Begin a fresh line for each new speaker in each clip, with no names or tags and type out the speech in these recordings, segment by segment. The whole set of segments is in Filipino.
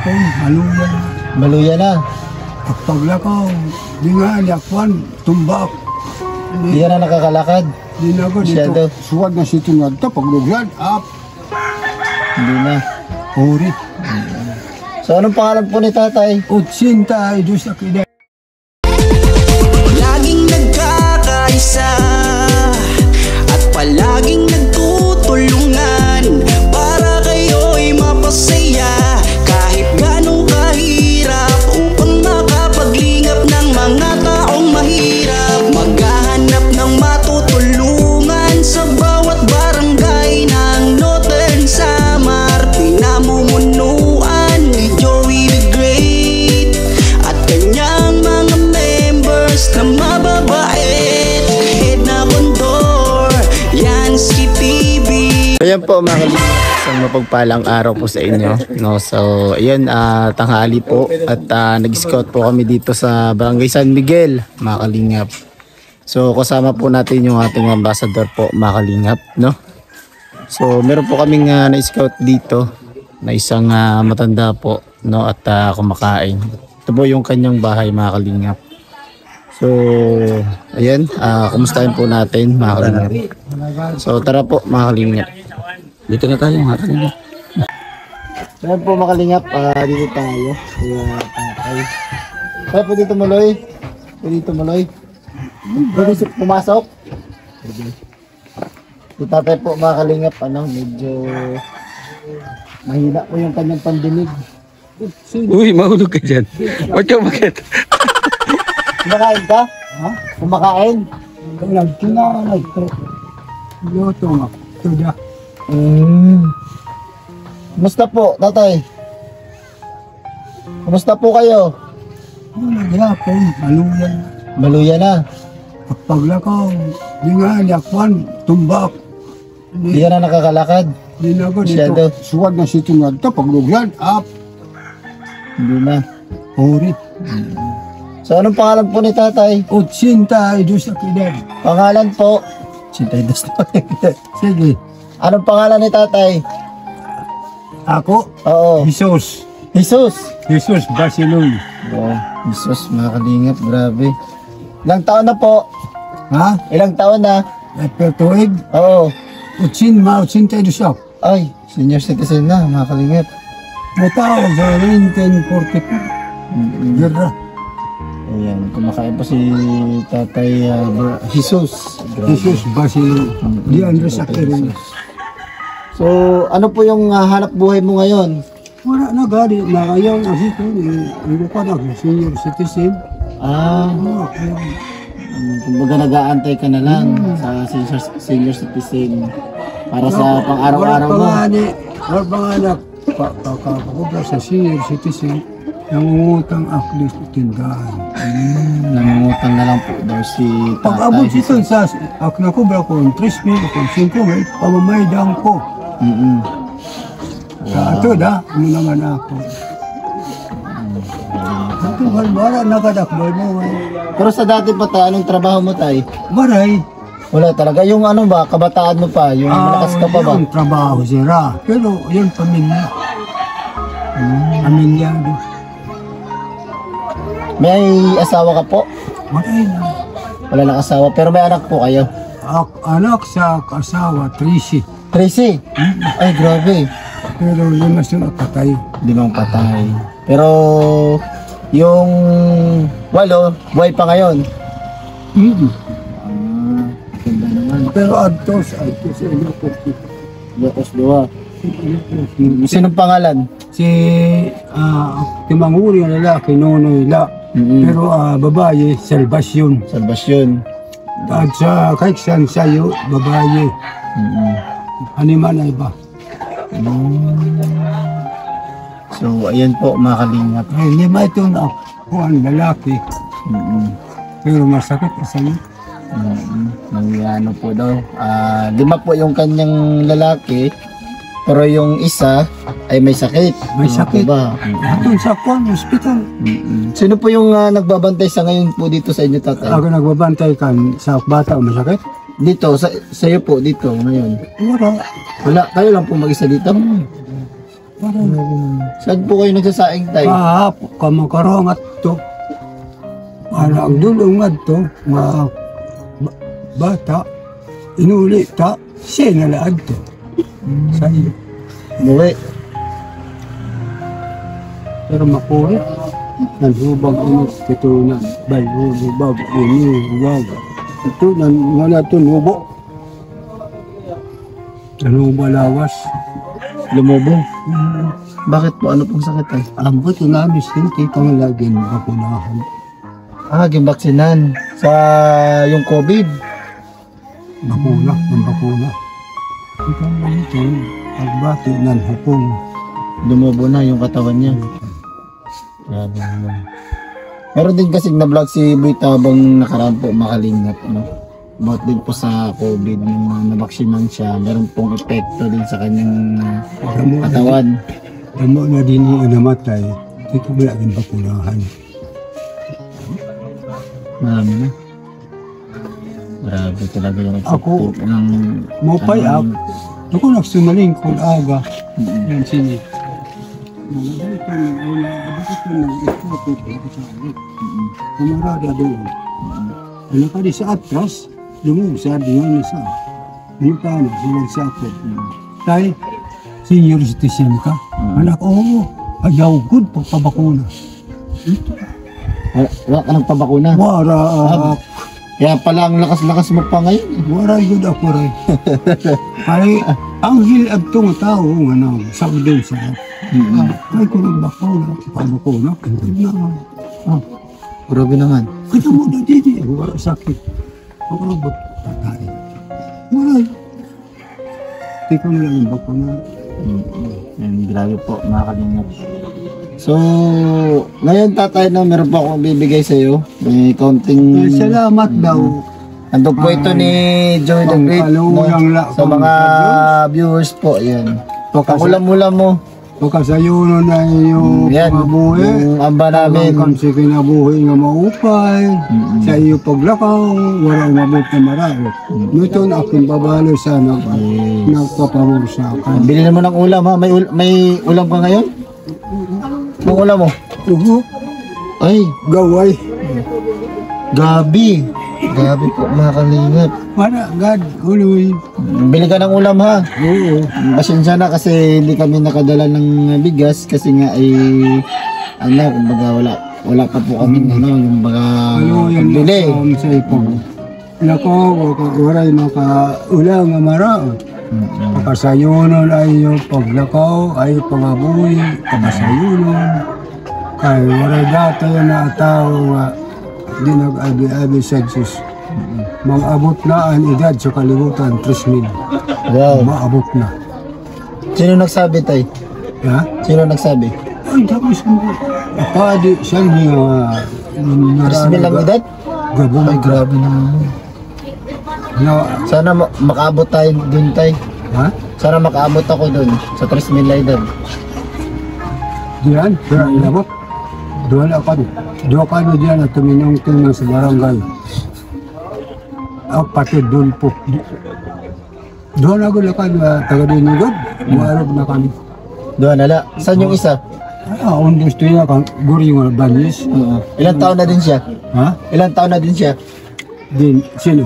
gihapon, maluya.
Maluya na.
Paglakaw, di nga yakwan, tumbak.
Hindi ka na nakakalakad.
Di na ako
Masyado.
dito. Suwag na si Tungad to, pagluglan, up,
Hindi na.
uri.
So anong pangalan po ni tatay?
Utsinta, idus na kida.
Laging nagkakaisa at palaging nagtutulungan para kayo'y mapasaya kahit ganong kahirap upang makapaglingap ng mga taong mahirap. Maghahanap ng matutulungan sa bawat barangay ng Northern Samar. Pinamumunuan ni Joey the Great at kanyang mga members na mababait. Head na kondor, yan si PB.
Ayan po mga kalingap, isang mapagpalang araw po sa inyo. No? So ayan, tanghali po at nag-scout po kami dito sa Barangay San Miguel, mga kalingap. So kasama po natin yung ating ambassador po, mga kalingap. No? So meron po kaming na-scout dito na isang matanda po, no? At kumakain. Ito po yung kanyang bahay, mga kalingap. So ayan, kumustahin po natin, mga kalingap. So tara po, mga kalingap.
Dito na tayo mga kalingap.
Ayan po, mga kalingap, dito tayo. Tatay. Kaya po dito Muloy. Dito Muloy. Pwede pumasok. Si tatay po, mga kalingap, medyo mahina po yung kanyang pandinig.
Uy, mahulog ka dyan. Ba't ka bakit?
Kumakain ka?
Ha?
Kumakain?
Kailang kinanay to. Luto nga, tuda.
Kumusta po, tatay? Kumusta po kayo?
Gihapon, maluya.
Maluya na.
Paglakaw, di nga yakwan, tumbak.
Hindi ka na nakakalakad.
Di na ako
Masyado.
dito. Suwag na si Tungad to, pagluglan, up,
Hindi na.
uri.
So anong pangalan po ni tatay?
Utsinta, idus na kida.
Pangalan po? Sintay dos na.
Sige,
Anong pangalan ni tatay?
ako,
Oo.
Jesus.
Jesus.
Jesus Basiloy.
Wow. Jesus, mga kalingap, grabe. Ilang taon na po?
Ha?
Ilang taon na?
Pertuig,
Oo.
utsinta idus ako.
Ay, senior citizen na, mga kalingap.
Mutao sa 1944. Gerra.
Ayan, kumakain po si tatay Jesus. Grabe.
Jesus Basiloy. Di Andres
Tatay
Aquino.
Jesus. So, ano po yung hanap buhay mo ngayon?
Wala na gani, na ngayon, asito, ano pa na, senior citizen.
Okay. Kumbaga nag-aantay ka na lang sa senior citizen para sa pang-araw-araw mo.
Wala pa nga na, pakakakubra sa senior citizen, nangungutang aklis tindahan.
Nangungutang na lang po daw si
Pag
tatay.
abot ito sa aknakubra ko, 3,000 o 5,000, pamamaydan ko. Sa ato da, ano naman ako. Ito, wala nakadakbay mo.
Pero sa dati pa tayo, anong trabaho mo tayo?
Maray.
Wala talaga. Yung ano ba, kabataan mo pa, yung malakas ka pa ba?
Yung trabaho sira. Pero yun, pamilya. Pamilya.
May asawa ka po?
Maray na.
Wala nang asawa, pero may anak po kayo.
Anak sa kasawa, Tracy.
Tracy? Ay, grabe.
Pero lima sila patay.
Limang patay. Pero yung walo, buhay pa ngayon. Ganda naman.
Pero adtos sa Ilocos.
Ilocos 2. Sinong pangalan?
Si Timanguri ang lalaki, Nonoy La. Pero babae, Salvacion.
Salvasyon.
At sa kahit saan sa'yo, babae. Animal na iba.
So, ayan po, mga kalingap.
Ay, lima ito na ako ang lalaki. Pero masakit sa iyo.
Ano po daw. 5 po yung kanyang lalaki. Pero yung isa ay may sakit.
May sakit.
Ba?
Atun sa Kwan Hospital.
Sino po yung nagbabantay sa ngayon po dito sa inyo, tatay?
Ako nagbabantay kan sa bata o masakit.
Dito, sa iyo po, dito, ngayon.
Wala.
Wala, kayo lang po mag-isa dito?
Parang
Saan po kayo nagsasaing tay?
kahapon ka makarangat to. Parang dulungan to, mga bata, inuli ta, siya nalaad to. Sa iyo.
Buwi.
Pero makulit. Nanhubag ini ketunan. Bayo, hubag, ini, hubag. Ito, wala ito, nubo. Nubo lawas.
Lumubo. Bakit po? Ano pong sakit ay?
Ang bato namin, hindi kang laging bakunahan.
Gimbaksinan sa yung COVID.
Bakuna, ng bakuna. Ito ang ito, pagbati ng hapon.
Lumubo na yung katawan niya. Grabe naman. Meron din kasing na-vlog si Boy Tabang nakaraan po makalingap, no? About din po sa COVID, nung nabaksinan siya, meron pong epekto din sa kanyang katawan.
Damo na din yung namatay, ito mo laging bakunahan.
Marami na. Grabe talaga yung
Ako,
epekto ng...
Mopay up, ako nagsumaling kung aga. Yan sini. Kamarada doon. Ano ka di sa atras, lumugsa doon sa. Ano ka na, silang sakot. Tay, senior citizen ka. Anak, oo, ayaw good pagpabakuna.
Wala ka nagpabakuna.
Wara,
Kaya pala ang lakas-lakas mo pa ngayon.
wara good ako rin. Ay, ang hilab tong tao, ano, sa doon sa. Ay, kung nagbakuna, pabakuna, hindi na.
Grabe naman.
Kita mo na dito, wala sakit. Ako lang ba't tatay? Wala. Tika mo lang yung bakuna.
Grabe po, mga kalingap. So, ngayon tatay na meron pa akong bibigay sa iyo. May kaunting...
Ay, salamat daw.
Ando po ito ni Joy the Great.
Pangkalulang
Sa mga viewers po, yan. Pangulam-ulam mo.
Pagkasayuno na iyo
Yan,
pamabuhi.
yung amba namin.
Ang kamsi kinabuhi nga maupay. Sa iyo paglakaw, walang mabot na marami. Ito na aking babalo sa nagpapamor sa akin.
Bili mo ng ulam ha. May ulam ka ngayon? Ang ulam mo?
Uho,
Ay,
gaway.
gabi. Gabi po, mga kalingap.
Para, God, uloy.
Bili ka ng ulam ha.
Oo.
Pasensya na kasi hindi kami nakadala ng bigas kasi nga ay ano, kumbaga wala pa po kami ano, yung baga
Ano yan
bili.
lang sa ipag. Nako, waray makaulang nga marao. Pakasayunon ay yung paglakaw, ay pangabuhi, pakasayunon. Kay waray data yan na tao nga di nag-abi-abi sa Diyos. Mag-abot na ang edad sa kalibutan, 3,000.
Wow.
Maabot na.
Sino nagsabi tay?
Ha?
Sino nagsabi?
Ay, tapos mo. Akadi, siya niya.
3,000 lang edad?
Gabong.
Ay, grabe naman.
Na,
Sana makaabot tayo dun tay.
ha?
Sana makaabot ako dun sa 3,000 na edad.
Diyan, kaya inabot. Doon ako. Doon ka na diyan at tuminong-tinong sa barangay. Ako pati doon po. Doon ako lakad na taga-dinigod. Marap na kami.
Doon ala. Saan yung isa?
Undos to yan kang guri nga banis.
Ilang taon na din siya?
Ha?
Ilang taon na din siya?
Din, sino?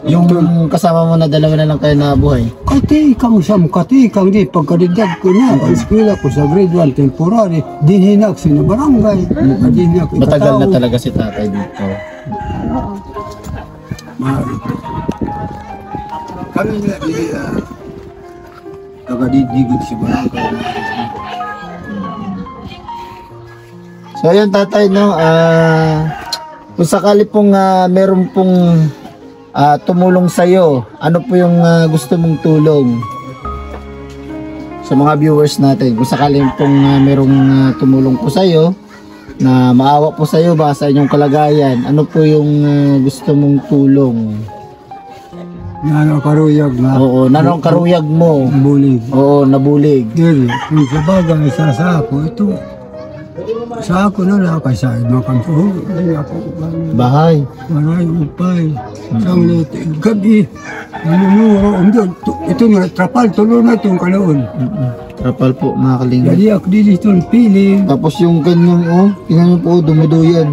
Yung kasama mo na dalawa na lang kayo na buhay.
Katikang siyam, katikang di. Pagkadidag ko na, eskwela ko sa grade 1 temporary, dinhinak sino barangay. Dinhinak
Matagal na talaga si tatay dito.
Kami na taga-didigod si barangay.
So ayun tatay no, kung sakali pong meron pong tumulong sa iyo, ano po yung gusto mong tulong sa mga viewers natin? Kung sakali pong merong tumulong po sa iyo na maawa po sa iyo ba sa inyong kalagayan, ano po yung gusto mong tulong?
Nano karuyag na.
Oo, nanong karuyag mo?
Bulig.
Oo, nabulig.
Dili, kung sa bagay isa sa ako, ito, Sa ako na lang, kaysa makanto.
Bahay.
Maray upay. Sa mga gabi. Ito nga, trapal, tulo na itong kalaon.
Trapal po mga kalingap.
Jadi ako dito itong piling.
Tapos yung kanyang, tingnan mo po, dumuduyan.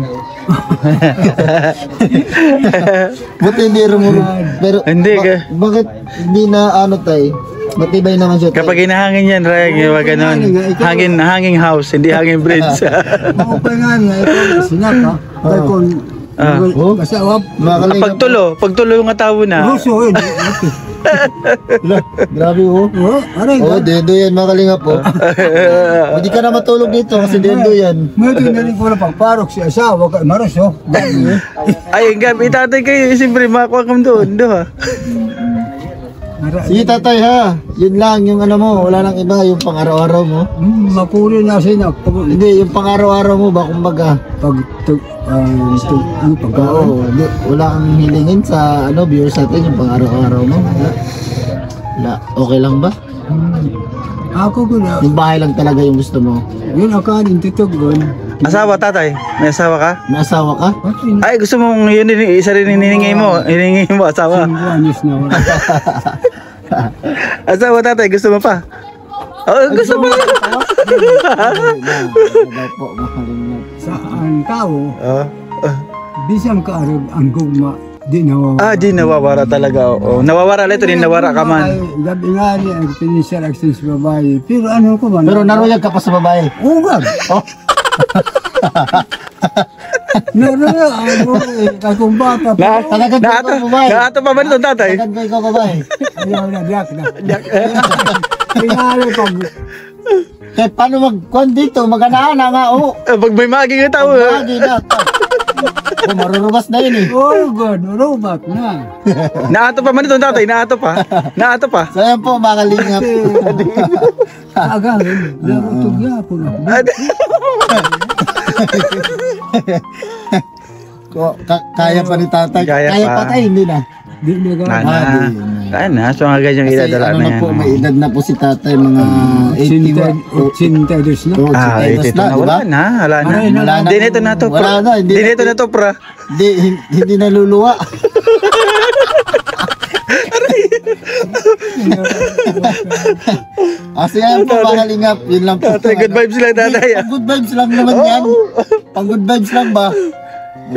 Buti hindi rumurog. Pero,
Hindi ka.
bakit hindi na ano tay? Matibay naman siya tay.
Kapag hinahangin yan, Reg, yung mga ganun. Hanging house, hindi hanging bridge.
Maupay nga nga, ito sinap ha. Kaya kung kasawa,
Mga kalingap.
Pagtulo yung atawo na.
ruso yun.
Grabe
Aray ka.
dendo yan mga kalingap Hindi ka na matulog dito kasi dendo yan.
Medyo na rin ko na pagparok si asawa kay Maros, oh.
Ay, gabi, tatay kayo, siyempre, makakuha kami doon, ha?
Sige tatay ha, yun lang yung ano mo, wala nang iba, yung pang araw-araw mo.
Mapuri na siya na
Hindi, yung pang araw-araw mo ba kumbaga?
pagkaon.
Hindi, wala kang hilingin sa ano, viewers natin, yung pang araw-araw mo. Wala, okay lang ba?
Ako ko na,
Yung bahay lang talaga yung gusto mo.
yun akanin tutugon.
Asawa, tatay? May asawa ka?
May asawa ka?
Ay, gusto mong yun, isa rin hiningi mo, asawa.
Anis na wala.
Asawa, tatay, gusto mo pa? Oh, gusto mo.
po, makalimut.
Sa ang tao,
Oh.
bisang kaarog ang gugma, di nawawala.
Di nawawara talaga. Nawawara ulit, hindi nawara ka man.
Gabi nga niya, ang pinisar action sa babae. Pero ano ko ba?
Pero naruyag ka pa sa babae.
Ugag! Naroya, akong bata pa.
Talagang
Naato,
ikaw babae.
naato pa ba nito, tatay?
Talagang ikaw babae.
Ayaw na, black na. Pinalo pag...
Kaya paano magkuhan dito? Maganahan na nga,
Pag may maging tao,
Lagi na. Marurubas na yun
Oh God, robot na.
naato pa man ito, tatay, naato pa. Naato pa.
So yan po mga kalingap.
Agad, narutog yapon ako.
Kaya pa ni tatay.
Kaya
Kaya
pa.
pa tayo, hindi na.
Di na ka.
Kaya na, so mga ganyang
Kasi
idadala
ano
na
na
yan.
po, may edad na po si tatay, mga 81.
82 na.
Oh, 82
ito
na,
na,
di ba?
wala na, wala na.
Wala na.
Hindi nito na to,
Wala na,
Hindi nito na to, pra.
Hindi naluluwa. Kasi yan po mga kalingap, yun lang po.
Tatay, good vibes lang, tatay.
Pang good vibes lang naman yan. Pang good vibes lang ba?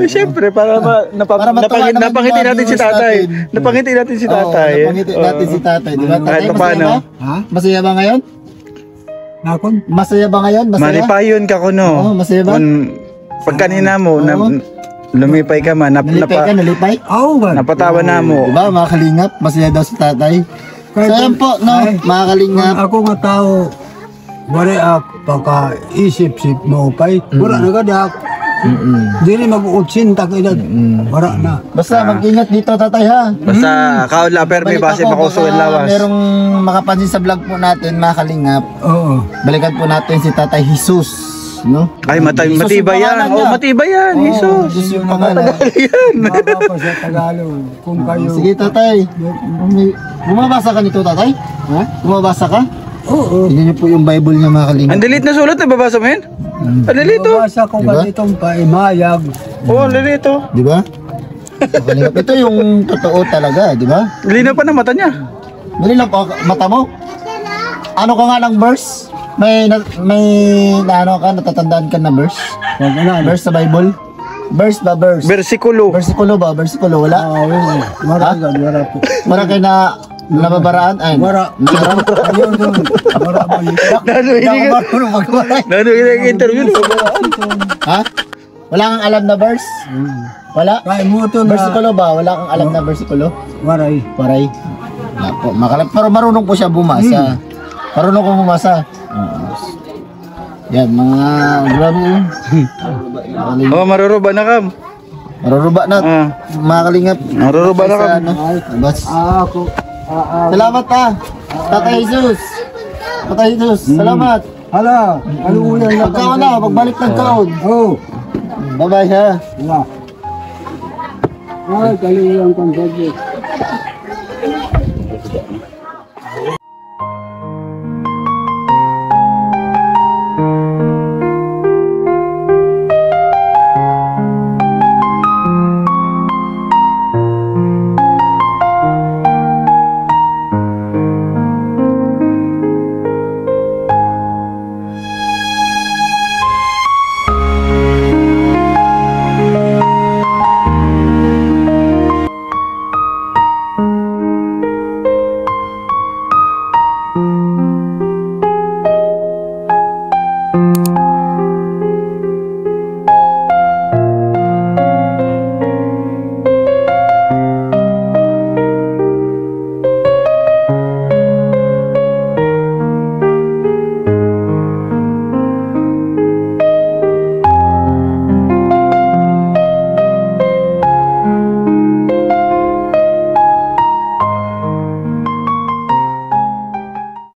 Siyempre, para
Para matawa naman
napangiti
yung mga
natin si
viewers
tatay.
natin.
Napangiti natin si tatay.
Oo, napangiti natin si tatay, di ba?
Kahit
Tatay,
pa
masaya
paano.
ba?
Ha?
Masaya ba ngayon?
Nakon?
Masaya ba ngayon? Masaya?
Manipayon ka ko, no?
Oo, masaya ba?
Pag kanina mo,
Oo.
lumipay ka man,
Nalipay ka, nalipay?
Oh God.
napatawa na mo.
Di ba mga kalingap? Masaya daw si tatay. So yan po, no?
Ay,
Mga kalingap.
Ako nga tao, wala pagka-isip-sip mo pa'y, wala na gadak. Di rin mag-utsin, takilad. Wala na.
Basta mag-ingat dito tatay ha.
Basta, kaon la, pero may base makusugan lawas.
merong makapansin sa vlog po natin mga kalingap.
Oo.
Balikan po natin si Tatay Jesus. No?
Ay,
Jesus
matibay
yung
yan.
pangalan
Oh,
niya.
matibay yan, Jesus.
Jesus yung pangalan.
Baka pa sa Tagalog. Kung kayo...
Sige tatay. Bumabasa ka nito tatay? Ha? Bumabasa ka?
Oo.
Tingnan niyo po yung Bible niya mga kalingap.
Ang delete na sulat, nababasa mo yun? Ang delete, oh.
Mabasa ko
Diba?
ganitong paimayag.
Oh, ang delete, oh.
Di ba? Mga kalingap. Ito yung totoo talaga, di ba?
Linaw pa na mata niya.
Nililap ako mata mo. Ano ka nga ng verse? May ano ka, natatandaan ka na verse?
Pag ano,
Verse sa Bible? Verse ba verse?
Versikulo.
Versikulo ba? Versikulo wala?
wala ka, wala po.
Wala kayo na nababaraan? Ay,
Wala. Ayun doon. Wala ba yun?
Nano yung interview, no?
Ha? Wala kang alam na verse? Wala?
Kaya mo ito na...
Versikulo ba? Wala kang alam na versikulo?
Waray.
Waray. Wala po. Pero marunong po siya bumasa. Marunong ko bumasa. Yan, mga grabe yun.
Oh, maruruba na kam.
Maruruba na. Mga kalingap.
Maruruba na kam.
Ano? Bas.
Ako.
Salamat ha. Tatay Jesus. Tatay Jesus. Salamat.
Hala. Aluyan lang.
Pagkaon na. Pagbalik ng kaon.
Oo.
Bye-bye ha.
Wala. Ay, kaluyan kang subject.